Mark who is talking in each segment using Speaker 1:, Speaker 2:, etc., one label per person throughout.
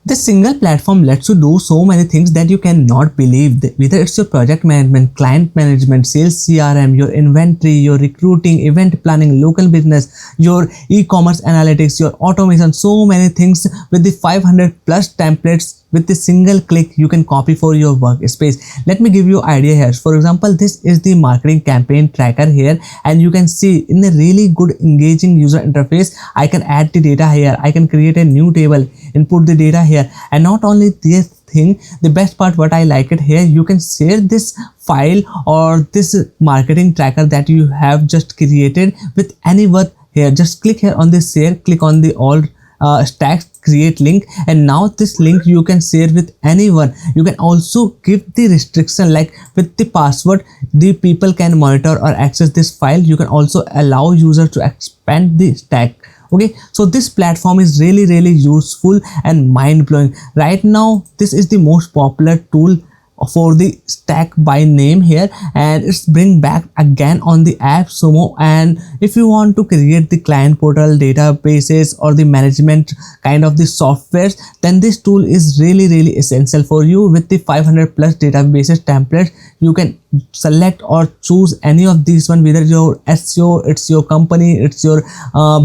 Speaker 1: This single platform lets you do so many things that you cannot believe. Whether it's your project management, client management, sales CRM, your inventory, your recruiting, event planning, local business, your e-commerce analytics, your automation, so many things with the 500 plus templates. With the single click you can copy for your workspace. Let me give you idea here. For example, this is the marketing campaign tracker here, and you can see in a really good engaging user interface I can add the data here, I can create a new table, input the data here. And not only this thing, the best part what I like it here, you can share this file or this marketing tracker that you have just created with anyone here. Just click here on this share, click on the all stacks, create link, and now this link you can share with anyone. You can also give the restriction, like with the password the people can monitor or access this file. You can also allow user to expand the stack. Okay, so this platform is really useful and mind-blowing. Right now this is the most popular tool for the stack by name here, and it's bring back again on the app Sumo. And if you want to create the client portal, databases, or the management kind of the softwares, then this tool is really essential for you. With the 500 plus databases templates, you can select or choose any of these one, whether your SEO, it's your company, it's your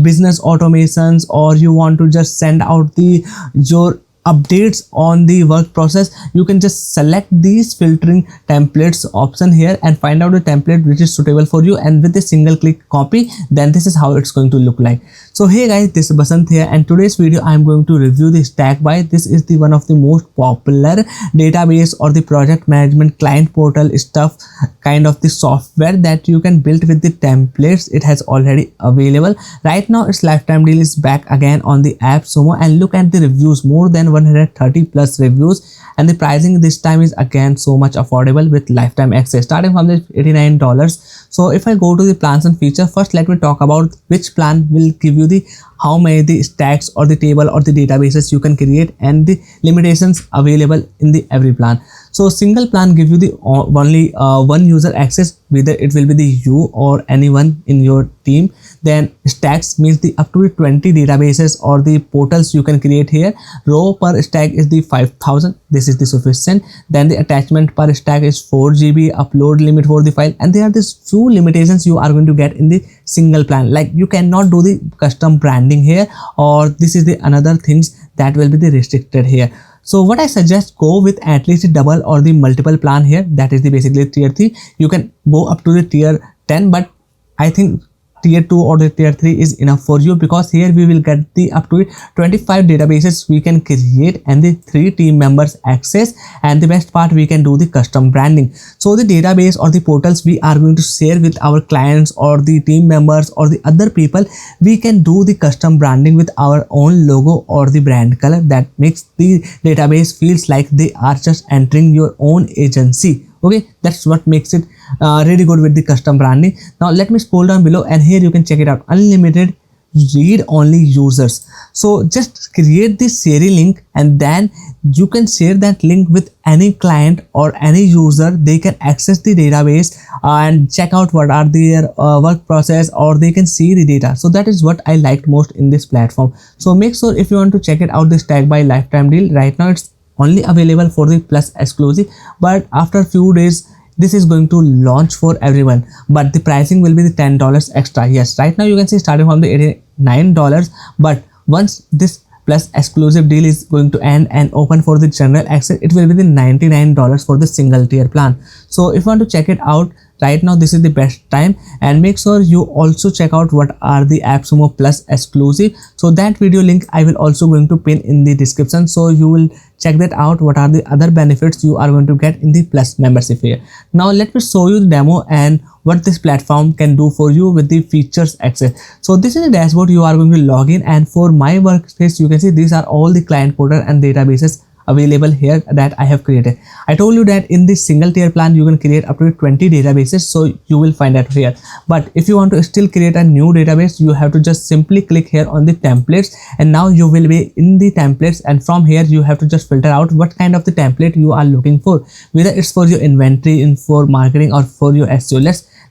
Speaker 1: business automations, or you want to just send out the your updates on the work process. You can just select these filtering templates option here and find out the template which is suitable for you, and with a single click copy, then this is how it's going to look like. So hey guys, this is Basant here, and today's video I am going to review the Stackby. This is the one of the most popular database or the project management client portal stuff kind of the software that you can build with the templates. It has already available right now. Its lifetime deal is back again on the app Sumo, and look at the reviews, more than 130 plus reviews, and the pricing this time is again so much affordable with lifetime access starting from the $89. So if I go to the plans and feature, first let me talk about which plan will give you the how many the stacks or the table or the databases you can create, and the limitations available in the every plan. So single plan give you the only one user access, whether it will be the you or anyone in your team. Then stacks means the up to 20 databases or the portals you can create here. Row per stack is the 5000, this is the sufficient. Then the attachment per stack is 4 GB, upload limit for the file, and there are these few limitations you are going to get in the single plan, like you cannot do the custom branding here, or this is the another things that will be the restricted here. So what I suggest, go with at least the double or the multiple plan here, that is the basically tier 3. You can go up to the tier 10, but I think tier 2 or the tier 3 is enough for you, because here we will get the up to 25 databases we can create and the 3 team members access, and the best part, we can do the custom branding. So the database or the portals we are going to share with our clients or the team members or the other people, we can do the custom branding with our own logo or the brand color that makes the database feels like they are just entering your own agency. Okay, that's what makes it really good with the custom branding. Now let me scroll down below, and here you can check it out. Unlimited read only users. So just create this sharing link, and then you can share that link with any client or any user. They can access the database and check out what are their work process, or they can see the data. So that is what I liked most in this platform. So make sure if you want to check it out, this Stackby lifetime deal, right now it's only available for the plus exclusive, but after a few days this is going to launch for everyone, but the pricing will be the $10 extra. Yes, right now you can see starting from the $89, but once this plus exclusive deal is going to end and open for the general access, it will be the $99 for the single tier plan. So if you want to check it out right now, this is the best time, and make sure you also check out what are the AppSumo Plus exclusive. So that video link I will also going to pin in the description, so you will check that out, what are the other benefits you are going to get in the Plus membership here. Now let me show you the demo and what this platform can do for you with the features access. So this is a dashboard you are going to log in, and for my workspace you can see these are all the client portal and databases available here that I have created. I told you that in this single tier plan you can create up to 20 databases, so you will find that here. But if you want to still create a new database, you have to just simply click here on the templates, and now you will be in the templates, and from here you have to just filter out what kind of the template you are looking for, whether it's for your inventory, for marketing, or for your SEO.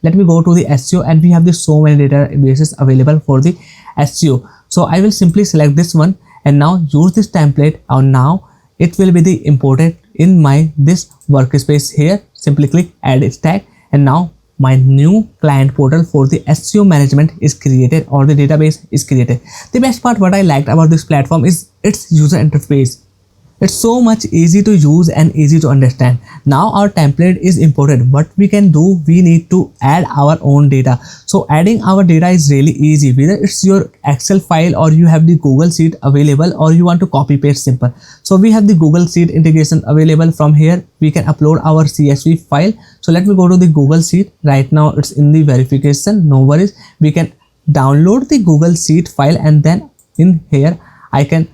Speaker 1: Let me go to the SEO, and we have this so many databases available for the SEO. So I will simply select this one, and now use this template, and now it will be the imported in my this workspace here. Simply click add stack, and now my new client portal for the SEO management is created, or the database is created. The best part what I liked about this platform is its user interface. It's so much easy to use and easy to understand. Now our template is imported. What we can do, we need to add our own data. So adding our data is really easy. Whether it's your Excel file or you have the Google Sheet available, or you want to copy paste, simple. So we have the Google Sheet integration available. From here we can upload our CSV file. So let me go to the Google Sheet. Right now it's in the verification, no worries. We can download the Google Sheet file, and then in here I can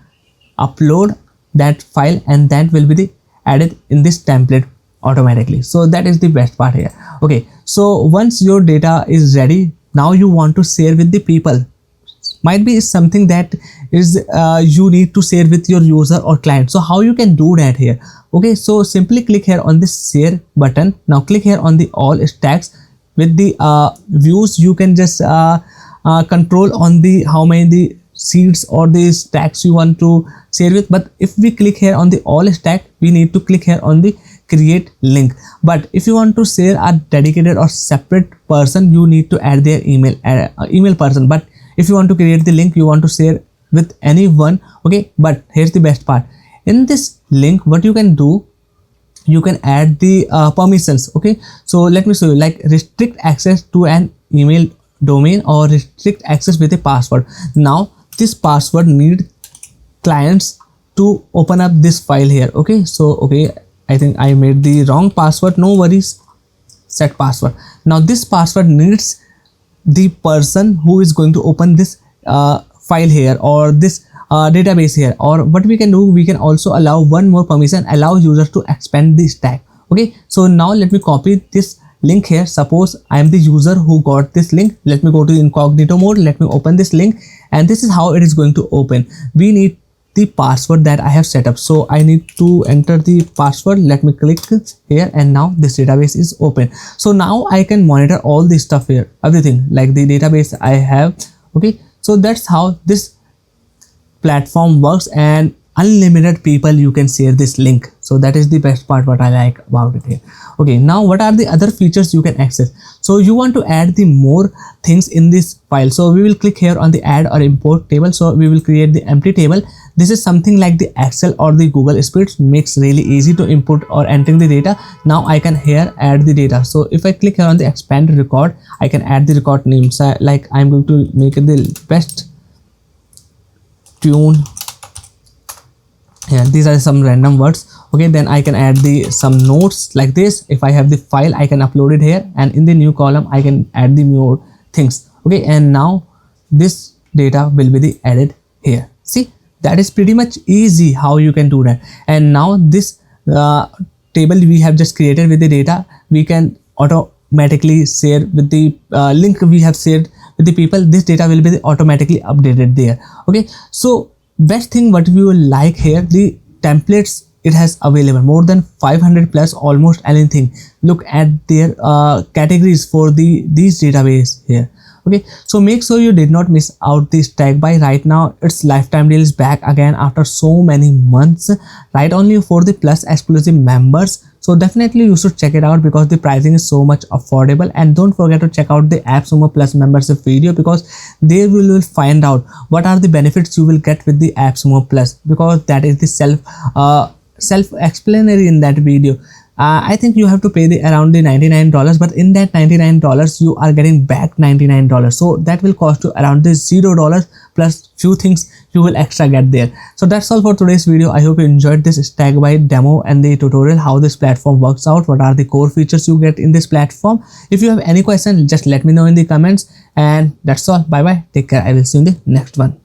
Speaker 1: upload that file, and that will be the added in this template automatically. So that is the best part here. Okay, so once your data is ready, now you want to share with the people. Might be something that is you need to share with your user or client. So how you can do that here? Okay, so simply click here on this share button. Now click here on the all stacks. With the views, you can just control on the how many seeds or the stacks you want to share with. But if we click here on the all stack, we need to click here on the create link. But if you want to share a dedicated or separate person, you need to add their email person. But if you want to create the link, you want to share with anyone. Okay, but here's the best part. In this link, what you can do, you can add the permissions. Okay, so let me show you, like restrict access to an email domain, or restrict access with a password. Now this password need clients to open up this file here. Okay, so okay, I think I made the wrong password, no worries, set password. Now this password needs the person who is going to open this file here, or this database here. Or what we can do, we can also allow one more permission, allow users to expand the stack. Okay, so now let me copy this link here. Suppose I am the user who got this link. Let me go to incognito mode. Let me open this link, and this is how it is going to open. We need the password that I have set up. So I need to enter the password. Let me click here, and now this database is open. So now I can monitor all this stuff here, everything like the database I have. Okay, so that's how this platform works, and unlimited people you can share this link. So that is the best part what I like about it here. Okay, now what are the other features you can access? So you want to add the more things in this file. So we will click here on the add or import table. So we will create the empty table. This is something like the Excel or the Google Spreadsheets, makes really easy to input or entering the data. Now I can here add the data. So if I click here on the expand record, I can add the record name. So like I'm going to make it the best tune. Yeah, these are some random words. Okay, then I can add the some notes like this. If I have the file, I can upload it here, and in the new column I can add the more things. Okay, and now this data will be the added here. See, that is pretty much easy how you can do that. And now this table we have just created with the data, we can automatically share with the link we have shared with the people. This data will be automatically updated there. Okay, so best thing what we will like here, the templates it has available more than 500 plus, almost anything. Look at their categories for these database here. Okay, so make sure you did not miss out the Stackby. Right now its lifetime deal is back again after so many months, right, only for the plus exclusive members. So definitely you should check it out because the pricing is so much affordable. And don't forget to check out the AppSumo Plus membership video, because there you will find out what are the benefits you will get with the AppSumo Plus, because that is the self-explanatory in that video. I think you have to pay the around the $99, but in that $99 you are getting back $99. So that will cost you around the $0 plus few things you will extra get there. So that's all for today's video. I hope you enjoyed this Stackby demo and the tutorial how this platform works out, what are the core features you get in this platform. If you have any question, just let me know in the comments. And that's all. Bye bye. Take care. I will see you in the next one.